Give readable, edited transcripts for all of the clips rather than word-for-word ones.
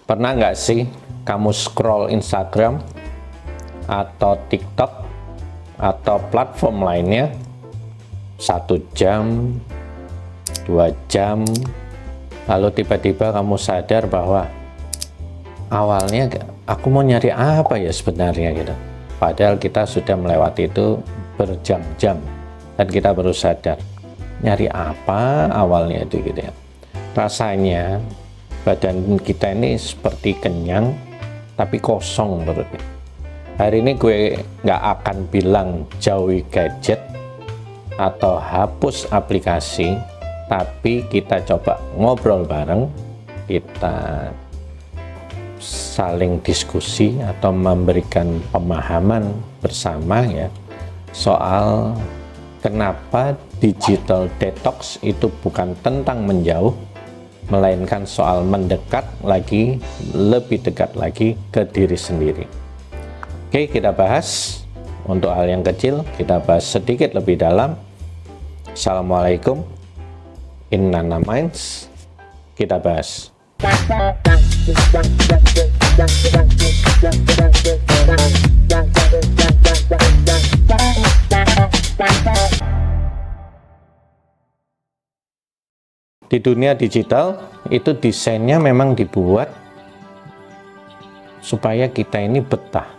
Pernah nggak sih kamu scroll Instagram atau TikTok atau platform lainnya 1 jam, 2 jam, lalu tiba-tiba kamu sadar bahwa awalnya aku mau nyari apa ya sebenarnya gitu. Padahal kita sudah melewati itu berjam-jam dan kita baru sadar nyari apa awalnya itu gitu ya. Rasanya badan kita ini seperti kenyang tapi kosong perutnya. Hari ini gue nggak akan bilang jauhi gadget atau hapus aplikasi, tapi kita coba ngobrol bareng, kita saling diskusi atau memberikan pemahaman bersama ya soal kenapa digital detox itu bukan tentang menjauh, melainkan soal mendekat lagi, lebih dekat lagi ke diri sendiri. Oke, kita bahas untuk hal yang kecil, kita bahas sedikit lebih dalam. Assalamualaikum, Innana Minds, kita bahas. Di dunia digital itu desainnya memang dibuat supaya kita ini betah.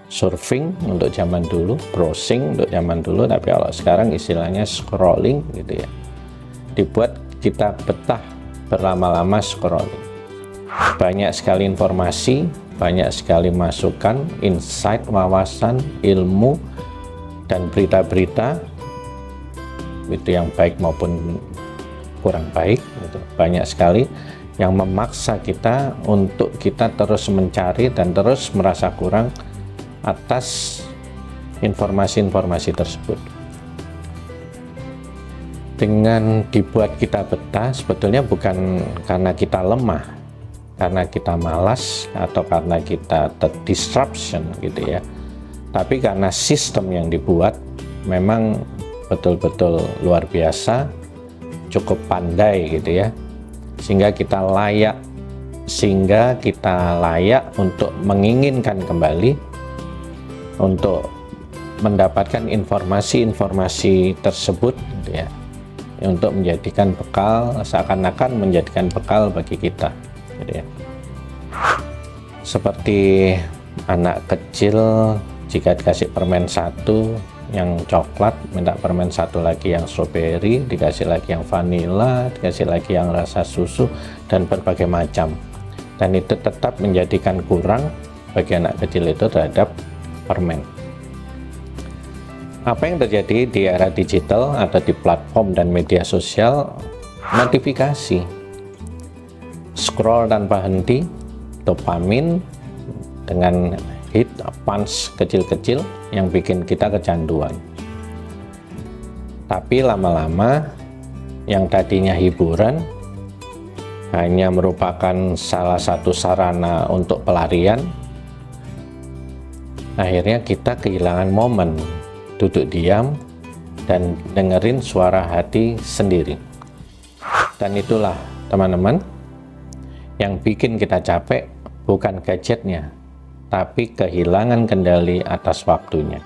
Surfing untuk zaman dulu, browsing untuk zaman dulu, tapi kalau sekarang istilahnya scrolling gitu ya. Dibuat kita betah berlama-lama scrolling. Banyak sekali informasi, banyak sekali masukan, insight, wawasan, ilmu, dan berita-berita itu yang baik maupun kurang baik gitu. Banyak sekali yang memaksa kita untuk kita terus mencari dan terus merasa kurang atas informasi-informasi tersebut. Dengan dibuat kita betah sebetulnya bukan karena kita lemah, karena kita malas atau karena kita ter-disruption gitu ya, tapi karena sistem yang dibuat memang betul-betul luar biasa, cukup pandai gitu ya, sehingga kita layak untuk menginginkan kembali untuk mendapatkan informasi-informasi tersebut gitu ya, untuk menjadikan bekal, seakan-akan menjadikan bekal bagi kita gitu ya. Seperti anak kecil jika dikasih permen 1 yang coklat, minta permen 1 lagi yang strawberry, dikasih lagi yang vanilla, dikasih lagi yang rasa susu, dan berbagai macam, dan itu tetap menjadikan kurang bagi anak kecil itu terhadap permen. Apa yang terjadi di era digital atau di platform dan media sosial? Notifikasi, scroll tanpa henti, dopamin dengan hit punch kecil-kecil yang bikin kita kecanduan. Tapi lama-lama yang tadinya hiburan hanya merupakan salah satu sarana untuk pelarian, akhirnya kita kehilangan momen duduk diam dan dengerin suara hati sendiri. Dan itulah teman-teman yang bikin kita capek, bukan gadgetnya, tapi kehilangan kendali atas waktunya.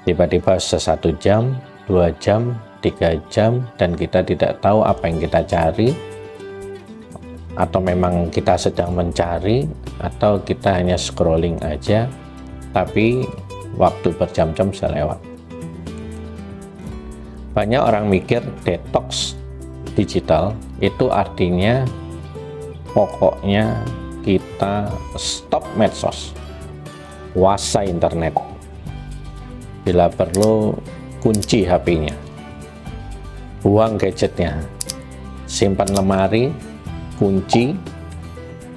Tiba-tiba 1 jam, 2 jam, 3 jam, dan kita tidak tahu apa yang kita cari, atau memang kita sedang mencari, atau kita hanya scrolling aja, tapi waktu berjam-jam sudah lewat. Banyak orang mikir detox digital itu artinya pokoknya kita stop medsos, puasa internet, bila perlu kunci HP-nya, buang gadgetnya, simpan lemari, kunci,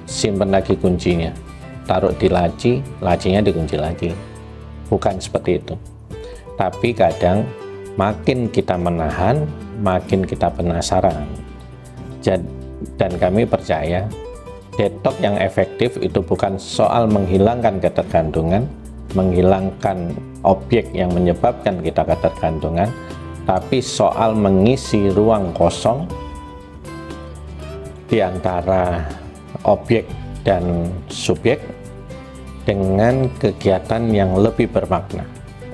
simpan lagi kuncinya, taruh di laci, lacinya dikunci lagi. Bukan seperti itu, tapi kadang makin kita menahan, makin kita penasaran. Dan kami percaya detox yang efektif itu bukan soal menghilangkan ketergantungan, menghilangkan objek yang menyebabkan kita ketergantungan, tapi soal mengisi ruang kosong di antara objek dan subjek dengan kegiatan yang lebih bermakna,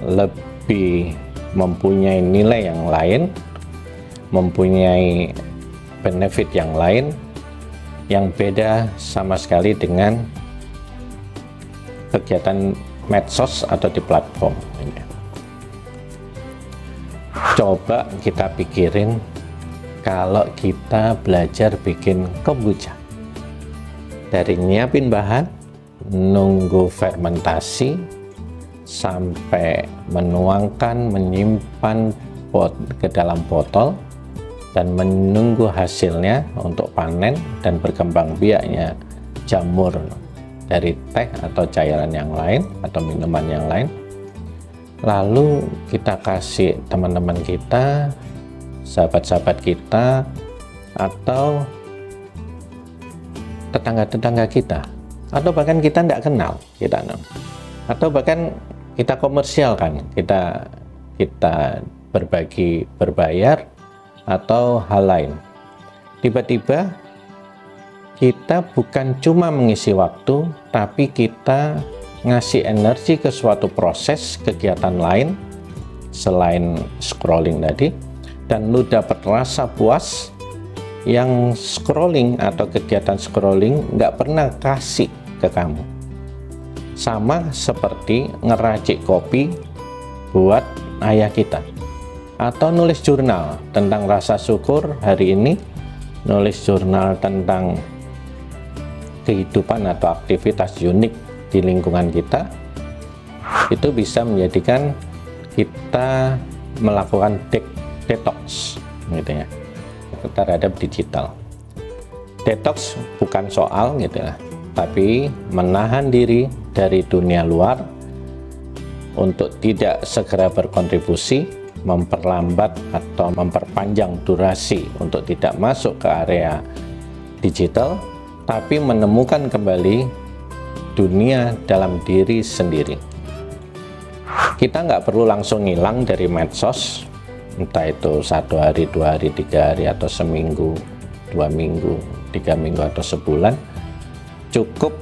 lebih mempunyai nilai yang lain, mempunyai benefit yang lain, yang beda sama sekali dengan kegiatan medsos atau di platform. Coba kita pikirin kalau kita belajar bikin kombucha, dari nyiapin bahan, nunggu fermentasi, sampai menuangkan, menyimpan ke dalam botol, dan menunggu hasilnya untuk panen dan berkembang biaknya jamur dari teh atau cairan yang lain atau minuman yang lain. Lalu kita kasih teman-teman kita, sahabat-sahabat kita, atau tetangga-tetangga kita, atau bahkan kita tidak kenal, atau bahkan kita komersialkan, kita berbagi, berbayar, atau hal lain. Tiba-tiba kita bukan cuma mengisi waktu, tapi kita ngasih energi ke suatu proses kegiatan lain selain scrolling tadi, dan lu dapat rasa puas yang scrolling atau kegiatan scrolling nggak pernah kasih ke kamu. Sama seperti ngeracik kopi buat ayah kita, atau nulis jurnal tentang rasa syukur hari ini, nulis jurnal tentang kehidupan atau aktivitas unik di lingkungan kita. Itu bisa menjadikan kita melakukan detox gitu ya, terhadap digital. Detox bukan soal gitu ya, tapi menahan diri dari dunia luar untuk tidak segera berkontribusi, memperlambat atau memperpanjang durasi untuk tidak masuk ke area digital, tapi menemukan kembali dunia dalam diri sendiri. Kita nggak perlu langsung hilang dari medsos, entah itu 1 hari, 2 hari, 3 hari, atau seminggu, 2 minggu, 3 minggu, atau sebulan. Cukup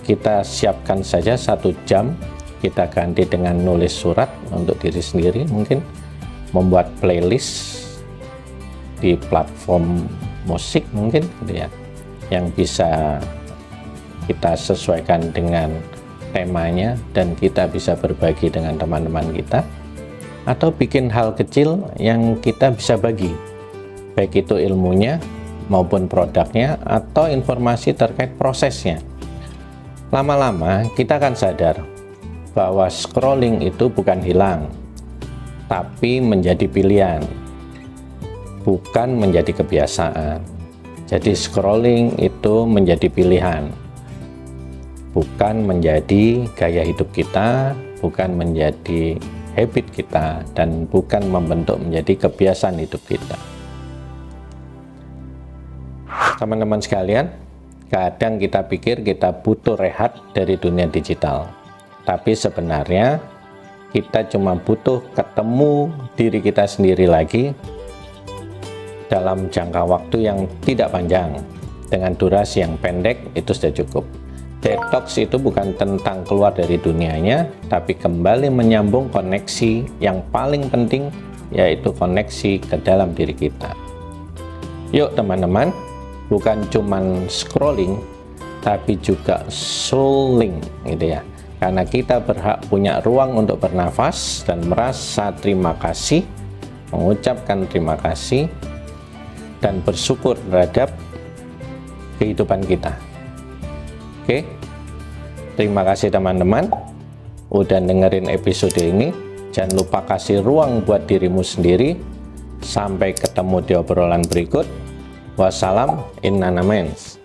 kita siapkan saja 1 jam, kita ganti dengan nulis surat untuk diri sendiri, mungkin membuat playlist di platform musik mungkin gitu ya, yang bisa kita sesuaikan dengan temanya dan kita bisa berbagi dengan teman-teman kita, atau bikin hal kecil yang kita bisa bagi, baik itu ilmunya maupun produknya atau informasi terkait prosesnya. Lama-lama kita akan sadar bahwa scrolling itu bukan hilang, tapi menjadi pilihan, bukan menjadi kebiasaan. Jadi scrolling itu menjadi pilihan, bukan menjadi gaya hidup kita, bukan menjadi habit kita, dan bukan membentuk menjadi kebiasaan hidup kita. Teman-teman sekalian, kadang kita pikir kita butuh rehat dari dunia digital, tapi sebenarnya kita cuma butuh ketemu diri kita sendiri lagi dalam jangka waktu yang tidak panjang, dengan durasi yang pendek. Itu sudah cukup. Detox itu bukan tentang keluar dari dunianya, tapi kembali menyambung koneksi yang paling penting, yaitu koneksi ke dalam diri kita. Yuk teman-teman, bukan cuman scrolling, tapi juga souling gitu ya. Karena kita berhak punya ruang untuk bernafas dan merasa terima kasih, mengucapkan terima kasih, dan bersyukur terhadap kehidupan kita. Oke, terima kasih teman-teman udah dengerin episode ini. Jangan lupa kasih ruang buat dirimu sendiri. Sampai ketemu di obrolan berikut. Wassalam, innana mens.